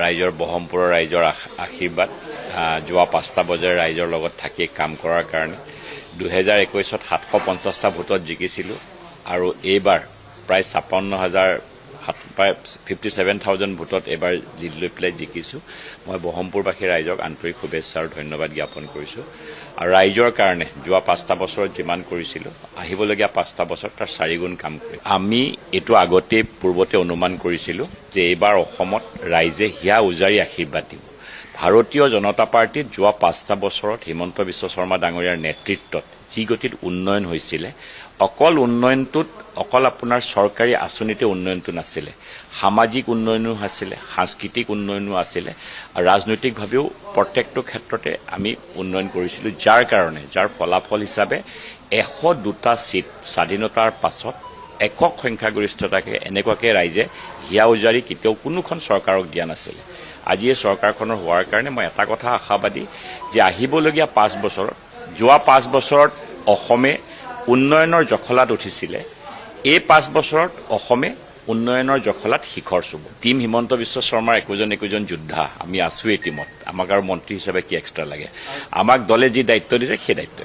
ৰাইজৰ বহমপুৰৰ ৰাইজৰ আশীৰ্বাদ যোৱা 5টা বজাৰ ৰাইজৰ লগত থাকি কাম কৰাৰ কাৰণে 2021ত 750টা ভোটত জিকিছিলোঁ আৰু এইবাৰ প্ৰায় 57,000 ভোটত এবাৰ জিত লৈ পেলাই জিকিছোঁ। মই বহমপুৰবাসী ৰাইজক আন্তৰিক শুভেচ্ছা আৰু ধন্যবাদ জ্ঞাপন কৰিছোঁ আৰু ৰাইজৰ কাৰণে যোৱা 5টা বছৰত যিমান কৰিছিলোঁ আহিবলগীয়া 5টা বছৰত তাৰ 4 গুণ কাম কৰিম। আমি এইটো আগতেই পূৰ্বতে অনুমান কৰিছিলোঁ যে এইবাৰ অসমত ৰাইজে হিয়া উজাৰি আশীৰ্বাদ দিব। ভাৰতীয় জনতা পাৰ্টিত যোৱা 5টা বছৰত হিমন্ত বিশ্ব শৰ্মা ডাঙৰীয়াৰ নেতৃত্বত যি গতিত উন্নয়ন হৈছিলে, অকল উন্নয়নটোত অকল আপোনাৰ চৰকাৰী আঁচনিতে উন্নয়নটো নাছিলে, সামাজিক উন্নয়নো আছিলে, সাংস্কৃতিক উন্নয়নো আছিলে আৰু ৰাজনৈতিকভাৱেও প্ৰত্যেকটো ক্ষেত্ৰতে আমি উন্নয়ন কৰিছিলোঁ, যাৰ ফলাফল হিচাপে 102টা ছিট স্বাধীনতাৰ পাছত একক সংখ্যাগৰিষ্ঠতাকে এনেকুৱাকৈ ৰাইজে হিয়া উজাৰি কেতিয়াও কোনোখন চৰকাৰক দিয়া নাছিলে। আজি এই চৰকাৰখনৰ হোৱাৰ কাৰণে মই এটা কথা আশাবাদী যে আহিবলগীয়া 5 বছৰত, যোৱা 5 বছৰত অসমে উন্নয়নৰ জখলাত উঠিছিলে, এই 5 বছৰত অসমে উন্নয়নৰ জখলাত শিখৰ চুব। টিম হিমন্ত বিশ্ব শৰ্মাৰ একোজন যোদ্ধা, আমি আছোঁ এই টিমত। আমাক আৰু মন্ত্ৰী হিচাপে কি এক্সট্ৰা লাগে? আমাক দলে যি দায়িত্ব দিছে সেই দায়িত্ব